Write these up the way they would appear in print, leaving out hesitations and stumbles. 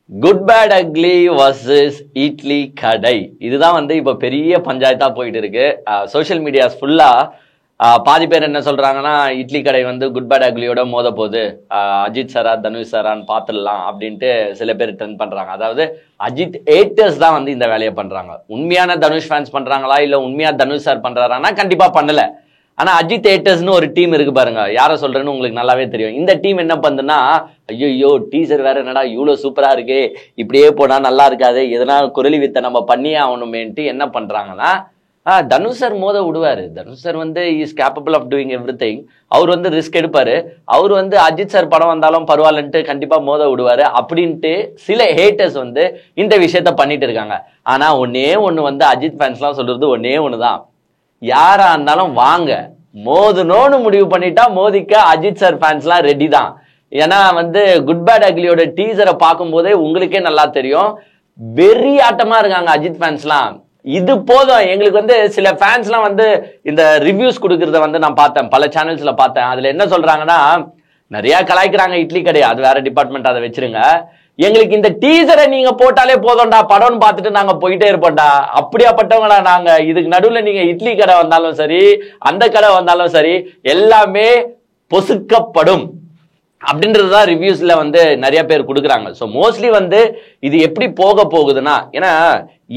Good bad Ugly versus Idli Kadai. இதுதான் வந்து இப்போ பெரிய பஞ்சாயத்தா போயிட்டு இருக்கு. சோஷியல் மீடியாஸ் ஃபுல்லா பாதி பேர் என்ன சொல்றாங்கன்னா, இட்லி கடை வந்து குட் பேட் அக்லியோட மோத போகுது, அஜித் சாரா தனுஷ் சாரான்னு பார்த்துடலாம் அப்படின்ட்டு சில பேர் ட்ரெண்ட் பண்றாங்க. அதாவது அஜித் ஏட்டர்ஸ் தான் வந்து இந்த வேலையை பண்றாங்க. உண்மையான தனுஷ் ஃபேன்ஸ் பண்றாங்களா இல்ல உண்மையா தனுஷ் சார் பண்றாரான்னா கண்டிப்பா பண்ணல. ஆனா அஜித் ஏட்டர்ஸ்னு ஒரு டீம் இருக்கு பாருங்க, யார சொல்றேன்னு உங்களுக்கு நல்லாவே தெரியும். இந்த டீம் என்ன பண்ணுன்னா, ஐயோ டீசர் வேற என்னடா இவ்வளவு சூப்பரா இருக்கு, இப்படியே போனா நல்லா இருக்காது, எதனா குரலி வித்தை நம்ம பண்ணியே ஆகணுமேன்ட்டு என்ன பண்றாங்கன்னா, தனுஷ் சார் மோத விடுவாரு. தனுஷ் சார் வந்து is capable of doing everything. அவர் வந்து ரிஸ்க் எடுப்பாரு. அவர் வந்து அஜித் சார் படம் வந்தாலும் பரவாயில்லன்ட்டு கண்டிப்பா மோத விடுவாரு அப்படின்ட்டு சில ஹேட்டர்ஸ் வந்து இந்த விஷயத்த பண்ணிட்டு இருக்காங்க. ஆனா ஒன்னே ஒண்ணு வந்து அஜித் ஃபேன்ஸ்லாம் சொல்றது ஒன்னே ஒண்ணுதான், யாரா இருந்தாலும் வாங்க, மோதணும்னு முடிவு பண்ணிட்டா மோதிக்க அஜித் சார் ஃபேன்ஸ்லாம் ரெடி தான். ஏன்னா வந்து குட் பேட் அக்லியோட டீசரை பார்க்கும் போதே உங்களுக்கே நல்லா தெரியும், வெறி ஆட்டமா இருக்காங்க அஜித் ஃபேன்ஸ்லாம். இது போதும் எங்களுக்கு வந்து சில ஃபேன்ஸ்லாம் வந்து இந்த ரிவ்யூஸ் கொடுக்கறத வந்து நான் பார்த்தேன், பல சேனல்ஸ்ல பார்த்தேன். அதுல என்ன சொல்றாங்கன்னா, நிறைய கலாய்க்கிறாங்க இட்லி கடை, அது வேற டிபார்ட்மெண்ட், அதை வச்சிருங்க. எங்களுக்கு இந்த டீசரை நீங்க போட்டாலே போதும்டா, படம்னு பார்த்துட்டு நாங்க போயிட்டே இருப்போம்டா, அப்படியாப்பட்டவங்களா நாங்க. இதுக்கு நடுவில் நீங்க இட்லி கடை வந்தாலும் சரி, அந்த கடை வந்தாலும் சரி, எல்லாமே பொசுக்கப்படும் அப்படின்றதுதான் ரிவ்யூஸ்ல வந்து நிறைய பேர் கொடுக்குறாங்க. ஸோ மோஸ்ட்லி வந்து இது எப்படி போக போகுதுன்னா, ஏன்னா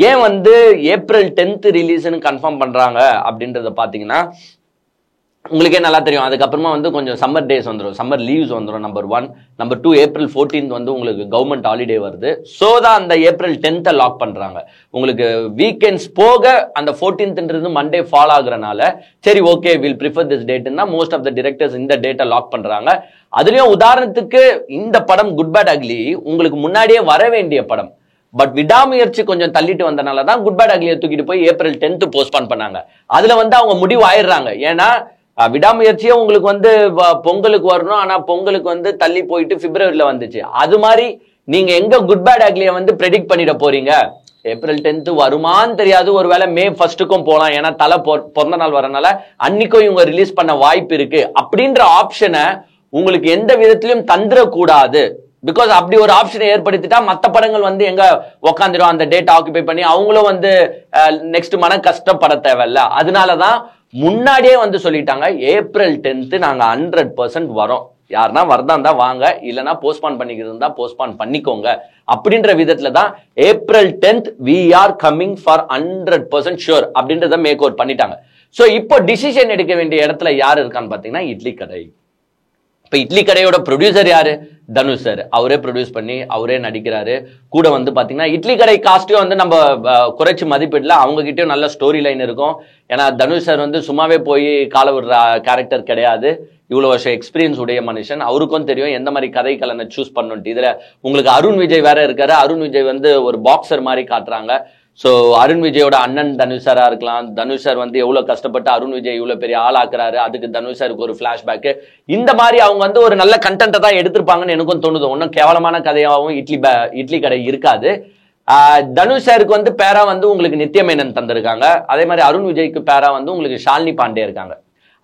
ஏன் வந்து ஏப்ரல் 10th ரிலீஸ்னு கன்ஃபார்ம் பண்றாங்க அப்படின்றத பாத்தீங்கன்னா உங்களுக்கே நல்லா தெரியும். அதுக்கப்புறமா வந்து கொஞ்சம் சம்மர் டேஸ் வந்துடும், சம்மர் லீவ்ஸ் வந்துடும், நம்பர் 1. நம்பர் 2, ஏப்ரல் 14th வந்து உங்களுக்கு கவர்மெண்ட் ஹாலிடே வருது. ஸோ தான் அந்த ஏப்ரல் 10th லாக் பண்றாங்க. உங்களுக்கு வீக்கெண்ட்ஸ் போக அந்த 14th மண்டே ஃபால் ஆகுறனால சரி ஓகே வில் ப்ரிஃபர் திஸ் டேட்னா மோஸ்ட் ஆஃப் த டிரெக்டர்ஸ் இந்த டேட்டை லாக் பண்றாங்க. அதுலயும் உதாரணத்துக்கு இந்த படம் குட் பேட் அக்லி உங்களுக்கு முன்னாடியே வர வேண்டிய படம், பட் விடாமுயற்சி கொஞ்சம் தள்ளிட்டு வந்தனால தான் குட் பேட் அக்லியை தூக்கிட்டு போய் ஏப்ரல் 10th போஸ்ட்பான் பண்ணாங்க. அதுல வந்து அவங்க முடிவு ஆயிடுறாங்க. ஏன்னா விடாமுயற்சியே உங்களுக்கு வந்து பொங்கலுக்கு வரணும், ஆனா பொங்கலுக்கு வந்து தள்ளி போயிட்டு பிப்ரவரியில வந்துச்சு. அது மாதிரி நீங்க எங்க குட் பேட் அக்லியை வந்து ப்ரெடிக்ட் பண்ணிட போறீங்க? ஏப்ரல் 10th வருமானு தெரியாது, ஒருவேளை மே 1st போலாம், ஏன்னா தலை பிறந்த நாள் வரனால அன்னைக்கும் இவங்க ரிலீஸ் பண்ண வாய்ப்பு இருக்கு அப்படின்ற ஆப்ஷனை உங்களுக்கு எந்த விதத்திலும் தந்துடக்கூடாது. பிகாஸ் அப்படி ஒரு ஆப்ஷனை ஏற்படுத்திட்டா மற்ற படங்கள் வந்து எங்க உக்காந்துடும், அந்த டேட் ஆக்குபை பண்ணி அவங்களும் வந்து நெக்ஸ்ட் மன கஷ்டப்பட தேவையில்ல. அதனாலதான் முன்னாடியே வந்து சொல்லிட்டாங்க, ஏப்ரல் 10th நாங்க 100% வரோம், யாருன்னா வரதா இருந்தா வாங்க, இல்லைன்னா போஸ்ட்பான் பண்ணிக்கிறது இருந்தா போஸ்ட்பான் பண்ணிக்கோங்க அப்படின்ற விதத்துல தான் April 10th we are coming for 100% sure அப்படின்றத மேக் அவுட் பண்ணிட்டாங்க. சோ இப்போ டிசிஷன் எடுக்க வேண்டிய இடத்துல யாரு இருக்கான்னு பாத்தீங்கன்னா இட்லி கடை. இப்ப இட்லி கடையோட ப்ரொடியூசர் யாரு? தனுஷ் சார். அவரே ப்ரொடியூஸ் பண்ணி அவரே நடிக்கிறாரு. கூட வந்து பாத்தீங்கன்னா இட்லி கடை காஸ்ட்டையும் வந்து நம்ம குறைச்சு மதிப்பிடல, அவங்க கிட்டயும் நல்ல ஸ்டோரி லைன் இருக்கும். ஏன்னா தனுஷ் சார் வந்து சும்மாவே போய் கால விடுற கேரக்டர் கிடையாது, இவ்வளவு வருஷம் எக்ஸ்பீரியன்ஸ் உடைய மனுஷன். அவருக்கும் தெரியும் எந்த மாதிரி கதை கலனை சூஸ் பண்ணணும். இதுல உங்களுக்கு அருண் விஜய் வேற இருக்காரு. அருண் விஜய் வந்து ஒரு பாக்ஸர் மாதிரி காட்டுறாங்க. ஸோ அருண் விஜயோட அண்ணன் தனுஷ் சாரா இருக்கலாம். தனுஷ் சார் வந்து எவ்வளவு கஷ்டப்பட்டு அருண் விஜய் இவ்வளவு பெரிய ஆளாக்குறாரு, அதுக்கு தனுஷ் சாருக்கு ஒரு பிளாஷ்பேக். இந்த மாதிரி அவங்க வந்து ஒரு நல்ல கண்டென்ட்டை தான் எடுத்திருப்பாங்கன்னு எனக்கும் தோணுது. ஒன்றும் கேவலமான கதையாகவும் இட்லி கடை இருக்காது. தனுஷ் சாருக்கு வந்து பேரா வந்து உங்களுக்கு நித்யமேனன் தந்திருக்காங்க. அதே மாதிரி அருண் விஜய்க்கு பேரா வந்து உங்களுக்கு ஷாலினி பாண்டே இருக்காங்க.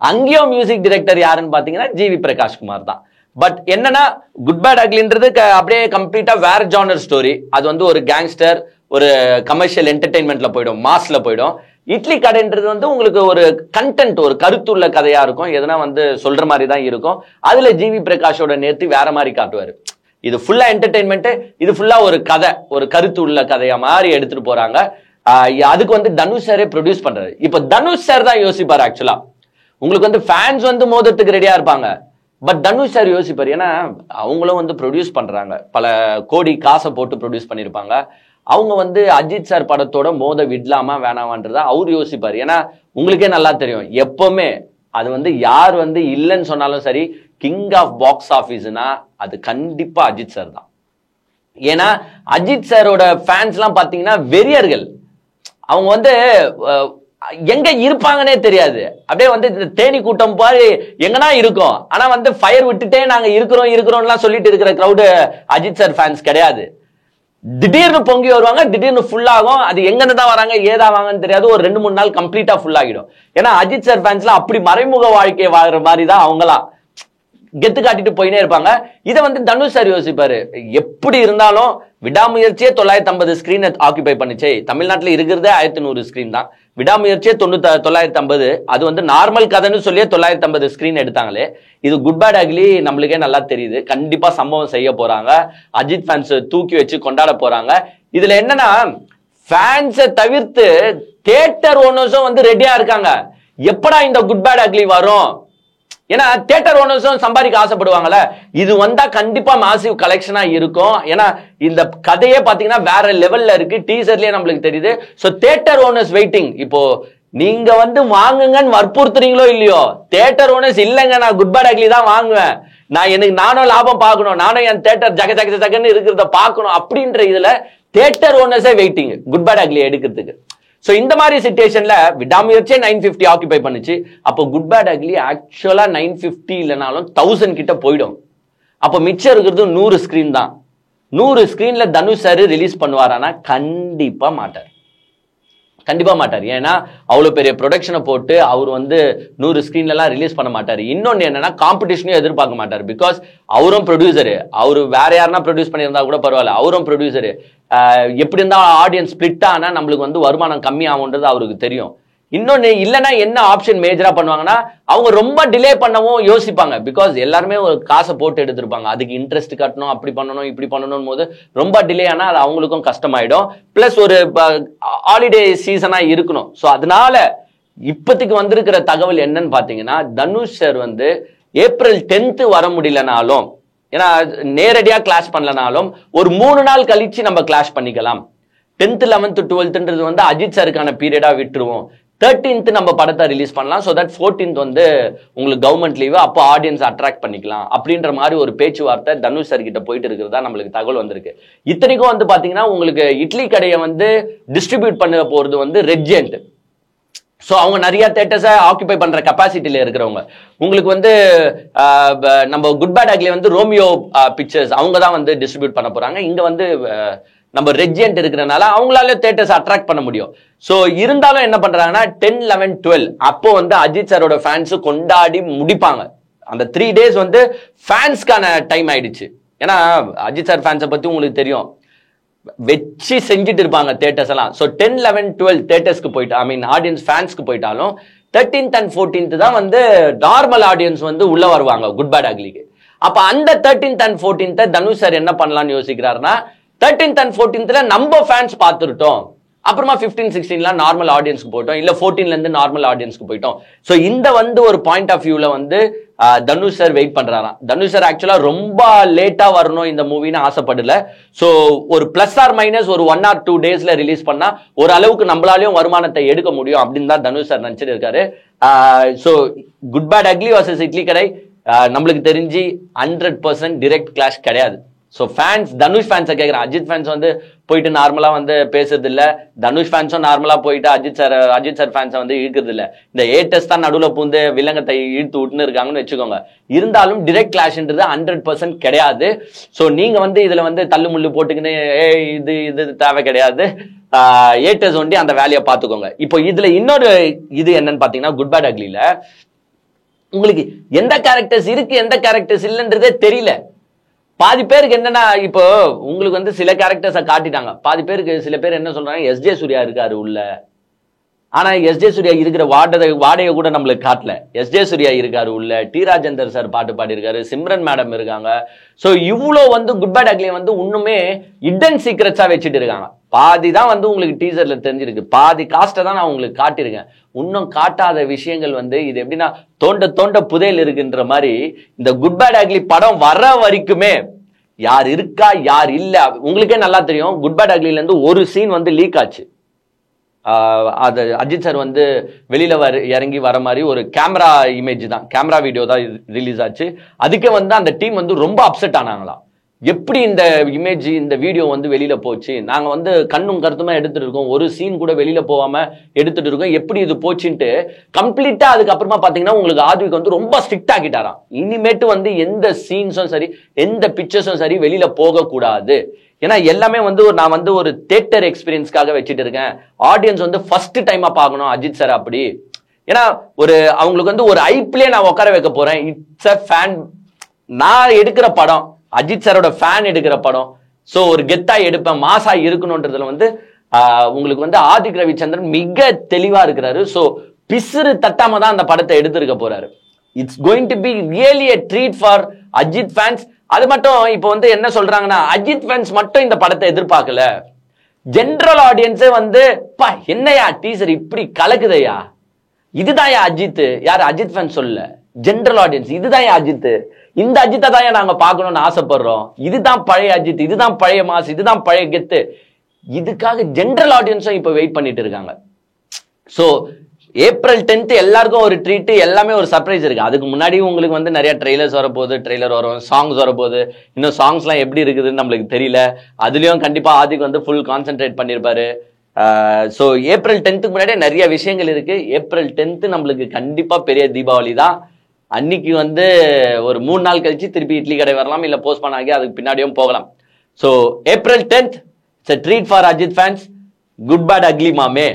அங்கேயும் மியூசிக் டைரக்டர் யாருன்னு பாத்தீங்கன்னா ஜிவி பிரகாஷ் குமார் தான். பட் என்னன்னா குட் பேட் அக்லின்றது அப்படியே கம்ப்ளீட்டா வேற ஜானர் ஸ்டோரி. அது வந்து ஒரு கேங்ஸ்டர், ஒரு கமர்ஷியல் என்டர்டைன்மெண்ட்ல போயிடும், மாஸ்ல போயிடும். இட்லி கடைன்றது வந்து உங்களுக்கு ஒரு கண்டென்ட், ஒரு கருத்துள்ள கதையா இருக்கும், எதனா வந்து சொல்ற மாதிரி தான் இருக்கும். அதுல ஜிவி பிரகாஷோட நேர்த்தி வேற மாதிரி காட்டுவாரு. இது ஃபுல்லா என்டர்டைன்மெண்ட், இது ஃபுல்லா ஒரு கதை, ஒரு கருத்து உள்ள கதையா மாதிரி எடுத்துட்டு போறாங்க. அதுக்கு வந்து தனுஷ் சாரே ப்ரொடியூஸ் பண்றாரு. இப்ப தனுஷ் சார் தான் யோசிப்பாரு. ஆக்சுவலா உங்களுக்கு வந்து ஃபேன்ஸ் வந்து மோதத்துக்கு ரெடியா இருப்பாங்க, பட் தனுஷ் சார் யோசிப்பாரு. ஏன்னா அவங்களும் வந்து ப்ரொடியூஸ் பண்றாங்க, பல கோடி காசை போட்டு ப்ரொடியூஸ் பண்ணிருப்பாங்க. அவங்க வந்து அஜித் சார் படத்தோட மோத விடலாமா வேணாமான்றதா அவர் யோசிப்பாரு. ஏன்னா உங்களுக்கே நல்லா தெரியும், எப்பவுமே அது வந்து யார் வந்து இல்லைன்னு சொன்னாலும் சரி, கிங் ஆஃப் பாக்ஸ் ஆபீஸ்னா அது கண்டிப்பா அஜித் சார் தான். ஏன்னா அஜித் சாரோட ஃபேன்ஸ் எல்லாம் பாத்தீங்கன்னா வெறியர்கள். அவங்க வந்து எங்க இருப்பாங்கன்னே தெரியாது, அப்படியே வந்து இந்த தேனி கூட்டம் பாரு எங்கன்னா இருக்கும். ஆனா வந்து ஃபயர் விட்டுட்டே நாங்க இருக்கிறோம்லாம் சொல்லிட்டு இருக்கிற கிரௌடு அஜித் சார் ஃபேன்ஸ் கிடையாது. திடீர்னு பொங்கி வருவாங்க, திடீர்னு ஃபுல் ஆகும். அது எங்க தான் வராங்க ஏதாவாங்கன்னு தெரியாது, ஒரு 2-3 நாள் கம்ப்ளீட்டா ஃபுல் ஆகிடும். ஏன்னா அஜித் சார் ஃபேன்ஸ்லாம் அப்படி மறைமுக வாழ்க்கையை வாழ்ற மாதிரி தான் அவங்களாம் கெத்து காட்டிட்டு போயினே இருப்பாங்க. இதை வந்து தனுஷ் சார் யோசிப்பாரு, எப்படி இருந்தாலும் விடாமுயற்சியே 950 ஸ்கிரீன் ஆக்குபை பண்ணிச்சே. தமிழ்நாட்டில் இருக்கிறதே 1100 ஸ்கிரீன் தான். விடாமுயற்சியே 950. அது வந்து நார்மல் கதைன்னு சொல்லியே 950 ஸ்கிரீன் எடுத்தாங்களே. இது குட் பேட் அக்லி நம்மளுக்கே நல்லா தெரியுது. கண்டிப்பா சம்பவம் செய்ய போறாங்க. அஜித் ஃபேன்ஸ் தூக்கி வச்சு கொண்டாட போறாங்க. இதுல என்னன்னா ஃபேன்ஸை தவிர்த்து தியேட்டர் ஓனர்ஸும் வந்து ரெடியா இருக்காங்க. எப்படா இந்த குட் பேட் அக்லி வரும்? ஏன்னா தியேட்டர் ஓனர்ஸும் சம்பாதிக்க ஆசைப்படுவாங்கல்ல. இது வந்தா கண்டிப்பா மாசிவ் கலெக்ஷனா இருக்கும். ஏன்னா இந்த கதையே பாத்தீங்கன்னா வேற லெவல்ல இருக்கு. டீசர்லயே நம்மளுக்கு தெரியுது. So theatre owners waiting. இப்போ நீங்க வந்து வாங்குங்கன்னு வற்புறுத்துறீங்களோ இல்லையோ, தியேட்டர் ஓனர்ஸ் இல்லைங்க நான் குட் பேட் அக்லி தான் வாங்குவேன், நானும் லாபம் பார்க்கணும், நானும் என் தியேட்டர் ஜகன்னு இருக்கிறத பார்க்கணும் அப்படின்ற இதுல தியேட்டர் ஓனர்ஸே வெயிட்டிங் குட் பேட் அக்லி எடுக்கிறதுக்கு. சோ இந்த மாதிரி சிச்சுவேஷன்ல விடாமுயற்சியே 950 ஆக்குபை பண்ணுச்சு. அப்போ குட் பேட் அக்லி ஆக்சுவலா 950 இல்லைனாலும் 1000 கிட்ட போயிடும். அப்போ மிச்சம் இருக்கிறது 100 ஸ்கிரீன் தான். 100 ஸ்கிரீன்ல தனுஷ் சார் ரிலீஸ் பண்ணுவாரானா? கண்டிப்பா மாட்டார். கண்டிப்பா மாட்டார். ஏன்னா அவ்வளவு பெரிய ப்ரொடக்ஷனை போட்டு அவர் வந்து 100 ஸ்கிரீன்ல எல்லாம் ரிலீஸ் பண்ண மாட்டாரு. இன்னொன்னு என்னன்னா காம்படிஷனையும் எதிர்பார்க்க மாட்டார். பிகாஸ் அவரும் ப்ரொடியூசரு. அவரு வேற யாருன்னா ப்ரொடியூஸ் பண்ணியிருந்தா கூட பரவாயில்ல, அவரும் ப்ரொடியூசரு. எப்படி இருந்தா ஆடியன்ஸ் ஸ்பிளிட் ஆனா நம்மளுக்கு வந்து வருமானம் கம்மி ஆகுன்றது அவருக்கு தெரியும். இன்னொன்னு இல்லைன்னா என்ன ஆப்ஷன் மேஜரா பண்ணுவாங்கன்னா அவங்க ரொம்ப டிலே பண்ணவும் யோசிப்பாங்க. பிகாஸ் எல்லாருமே ஒரு காசை போட்டு எடுத்திருப்பாங்க. அதுக்கு இன்ட்ரெஸ்ட் கட்டணும், அப்படி பண்ணணும் இப்படி பண்ணணும் போது ரொம்ப டிலே ஆனா அது அவங்களுக்கும் கஷ்டமாயிடும். பிளஸ் ஒரு ஹாலிடே சீசனா இருக்கணும். ஸோ அதனால இப்போதைக்கு வந்திருக்கிற தகவல் என்னன்னு பாத்தீங்கன்னா தனுஷ் சார் வந்து ஏப்ரல் 10th வர முடியலனாலும், ஏன்னா நேரடியா கிளாஷ் பண்ணலனாலும் ஒரு 3 நாள் கழிச்சு நம்ம கிளாஷ் பண்ணிக்கலாம். 10th 11th 12th வந்து அஜித் சாருக்கான பீரியடா விட்டுருவோம். 13th நம்ம படத்தை ரிலீஸ் பண்ணலாம். ஸோ தட் 14th வந்து உங்களுக்கு கவர்மெண்ட் லீவு, அப்போ ஆடியன்ஸ் அட்ராக்ட் பண்ணிக்கலாம் அப்படின்ற மாதிரி ஒரு பேச்சுவார்த்தை தனுஷ் சார் கிட்ட போயிட்டு இருக்கிறதா நம்மளுக்கு தகவல் வந்திருக்கு. இத்தனைக்கும் வந்து பாத்தீங்கன்னா உங்களுக்கு இட்லி கடையை வந்து டிஸ்ட்ரிபியூட் பண்ண போறது வந்து ரெட் ஜெயண்ட். ஸோ அவங்க நிறைய தியேட்டர்ஸை ஆக்குபை பண்ற கெப்பாசிட்டியில இருக்கிறவங்க. உங்களுக்கு வந்து நம்ம குட் பேட் அக்லி வந்து ரோமியோ பிக்சர்ஸ் அவங்க தான் வந்து டிஸ்ட்ரிபியூட் பண்ண போறாங்க. இங்க வந்து நம்ம ரெட் ஜெயண்ட் இருக்கிறனால அவங்களால தியேட்டர்ஸ் அட்ராக்ட் பண்ண முடியும். சோ இருந்தாலும் என்ன பண்றாங்கன்னா 10, 11, 12 அப்போ வந்து அஜித் சாரோட ஃபேன்ஸ் கொண்டாடி முடிப்பாங்க. அந்த 3 days வந்து ஃபேன்ஸ்க்கான டைம் ஆயிடுச்சு. ஏன்னா அஜித் சார் ஃபேன்ஸை பத்தி உங்களுக்கு தெரியும், வச்சு செஞ்சுட்டு இருப்பாங்க தியேட்டர்ஸ் எல்லாம். ஸோ 10, 11, 12 தியேட்டர்ஸ்க்கு போயிட்டு ஆடியன்ஸ் ஃபேன்ஸ்க்கு போயிட்டாலும் 13th and 14th தான் வந்து நார்மல் ஆடியன்ஸ் வந்து உள்ள வருவாங்க குட் பேட் அக்லிக்கு. அப்ப அந்த 13th and 14th Dhanush sir என்ன பண்ணலாம்னு யோசிக்கிறாருன்னா 13th and 14th நம்ம ஃபேன்ஸ் பார்த்துட்டோம், அப்புறமா 15, 16 நார்மல் ஆடியன்ஸ்க்கு போயிட்டோம், இல்ல 14ல இருந்து நார்மல் ஆடியன்ஸ்க்கு போயிட்டோம். சோ இந்த வந்து ஒரு பாயிண்ட் ஆஃப் வியூல வந்து தனுஷ் சார் வெயிட் பண்றாராம். தனுஷ் சார் ஆக்சுவலா ரொம்ப லேட்டா வரணும் இந்த மூவின்னு ஆசைப்படல. சோ ஒரு பிளஸ் ஆர் மைனஸ் ஒரு 1 or 2 daysல ரிலீஸ் பண்ணா ஒரு அளவுக்கு நம்மளாலையும் வருமானத்தை எடுக்க முடியும் அப்படின்னு தான் தனுஷ் சார் நினைச்சிட்டு இருக்காரு. So Good bad Ugly versus Idli Kadai நம்மளுக்கு தெரிஞ்சு 100% டிரெக்ட் கிளாஷ் கிடையாது. ஸோ ஃபேன்ஸ் தனுஷ் ஃபேன்ஸை கேட்குறேன். அஜித் ஃபேன்ஸ் வந்து போயிட்டு நார்மலா வந்து பேசுறது இல்லை, தனுஷ் ஃபேன்ஸும் நார்மலா போயிட்டு அஜித் சார் ஃபேன்ஸை வந்து இழுக்கிறது இல்லை. இந்த ஏட்டஸ் தான் நடுவில் பூந்து வில்லங்கத்தை இழுத்து விட்டுன்னு இருக்காங்கன்னு வச்சுக்கோங்க. இருந்தாலும் டிரெக்ட் கிளாஷ்ன்றது 100% கிடையாது. ஸோ நீங்க வந்து இதுல வந்து தள்ளு முள்ளு போட்டுக்கின்னு இது தேவை கிடையாது. ஏட்டஸ் ஒண்டி அந்த வேலையை பார்த்துக்கோங்க. இப்போ இதுல இன்னொரு இது என்னன்னு பாத்தீங்கன்னா குட் பேட் அக்லில உங்களுக்கு எந்த கேரக்டர்ஸ் இருக்கு எந்த கேரக்டர்ஸ் இல்லைன்றதே தெரியல. பாதி பேருக்கு என்னன்னா இப்போ உங்களுக்கு வந்து சில கேரக்டர்ஸை காட்டிட்டாங்க. பாதி பேருக்கு சில பேர் என்ன சொல்றாங்க, எஸ்ஜே சூர்யா இருக்காரு உள்ள, ஆனா எஸ்ஜே சூர்யா இருக்கிற வாடையை கூட நம்மளுக்கு காட்டல. எஸ்ஜே சூர்யா இருக்காரு உள்ள, டி ராஜேந்தர் சார் பாட்டு பாடி இருக்காரு, சிம்ரன் மேடம் இருக்காங்க. சோ இவ்வளோ வந்து குட் பேட் அக்லி வந்து இன்னுமே இடன் சீக்ரெட்ஸா வச்சுட்டு இருக்காங்க. பாதி தான் வந்து உங்களுக்கு டீசர்ல தெரிஞ்சிருக்கு, பாதி காஸ்ட்டை தான் நான் உங்களுக்கு காட்டியிருக்கேன். இன்னும் காட்டாத விஷயங்கள் வந்து இது எப்படின்னா தோண்ட புதையல் இருக்குன்ற மாதிரி இந்த குட் பேட் அக்லி படம் வர வரைக்குமே யார் இருக்கா யார் இல்ல உங்களுக்கே நல்லா தெரியும். குட் பேட் அக்லில இருந்து ஒரு சீன் வந்து லீக் ஆச்சு. அது அஜித் சார் வந்து வெளியில இறங்கி வர மாதிரி ஒரு கேமரா இமேஜ் தான், கேமரா வீடியோ தான் ரிலீஸ் ஆச்சு. அதுக்கே வந்து அந்த டீம் வந்து ரொம்ப அப்செட் ஆனாங்களாம். எப்படி இந்த இமேஜ் இந்த வீடியோ வந்து வெளியில போச்சு, நாங்க வந்து கண்ணும் கருத்துமா எடுத்துட்டு இருக்கோம், ஒரு சீன் கூட வெளியில போகாம எடுத்துட்டு இருக்கோம், எப்படி இது போச்சுன்ட்டு கம்ப்ளீட்டா. அதுக்கப்புறமா பாத்தீங்கன்னா உங்களுக்கு ஆத்விக் வந்து ரொம்ப ஸ்ட்ரிக்ட் ஆக்கிட்டாராம். இனிமேட்டு வந்து எந்த சீன்ஸும் சரி எந்த பிக்சர்ஸும் சரி வெளியில போக கூடாது. ஏன்னா எல்லாமே வந்து நான் வந்து ஒரு தியேட்டர் எக்ஸ்பீரியன்ஸ்க்காக வச்சுட்டு இருக்கேன், ஆடியன்ஸ் வந்து ஃபர்ஸ்ட் டைமா பார்க்கணும் அஜித் சார் அப்படி. ஏன்னா ஒரு அவங்களுக்கு வந்து ஒரு ஐப்லயே நான் உட்கார வைக்க போறேன். இட்ஸ் அ ஃபேன், நான் எடுக்கிற படம், அஜித் சாரோட ஃபேன் எடுக்கிற படம். ஸோ ஒரு கெத்தா எடுப்பேன், மாசா இருக்கணும்ன்றதுல வந்து உங்களுக்கு வந்து ஆதிக் ரவிச்சந்திரன் மிக தெளிவா இருக்கிறாரு. ஸோ பிசுறு தட்டாம தான் அந்த படத்தை எடுத்திருக்க போறாரு. It's going to be really a treat for Ajith fans. அது மட்டும் இப்போ வந்து என்ன சொல்றாங்கன்னா, அஜித் ஃபேன்ஸ் மட்டும் இந்த படத்தை எதிர்பார்க்கல, ஜென்ரல் ஆடியன்ஸே வந்து பா என்னையா டீசர் இப்படி கலக்குதையா, இதுதான் அஜித், யார் அஜித் ஃபேன்ஸ் சொல்ல, ஜென்ரல் ஆடியன்ஸ் இதுதான் அஜித், இந்த அஜித்தை தான் நாங்க பார்க்கணும்னு ஆசைப்படுறோம், இதுதான் பழைய அஜித், இதுதான் பழைய மாஸ், இதுதான் பழைய கெத்து, இதுக்காக ஜென்ரல் ஆடியன்ஸும் இப்ப வெயிட் பண்ணிட்டு இருக்காங்க. ஸோ ஏப்ரல் 10th எல்லாருக்கும் ஒரு ட்ரீட், எல்லாமே ஒரு சர்ப்ரைஸ் இருக்கு. அதுக்கு முன்னாடி உங்களுக்கு வந்து நிறைய ட்ரெய்லர்ஸ் வரப்போகுது, ட்ரெய்லர் வரும், சாங்ஸ் வரப்போகுது. இன்னும் சாங்ஸ்லாம் எப்படி இருக்குதுன்னு நம்மளுக்கு தெரியல. அதுலயும் கண்டிப்பா ஆதிக் வந்து ஃபுல் கான்சென்ட்ரேட் பண்ணியிருப்பாரு. ஸோ ஏப்ரல் 10th முன்னாடியே நிறைய விஷயங்கள் இருக்கு. ஏப்ரல் 10th நம்மளுக்கு கண்டிப்பா பெரிய தீபாவளி தான். அன்னைக்கு வந்து ஒரு 3 நாள் கழிச்சு திருப்பி இட்லி கடை வரலாம், இல்ல போஸ்ட்பான் ஆகி அதுக்கு பின்னாடியும் போகலாம். So April 10th it's a treat for Ajit fans. Good bad ugly மாமே.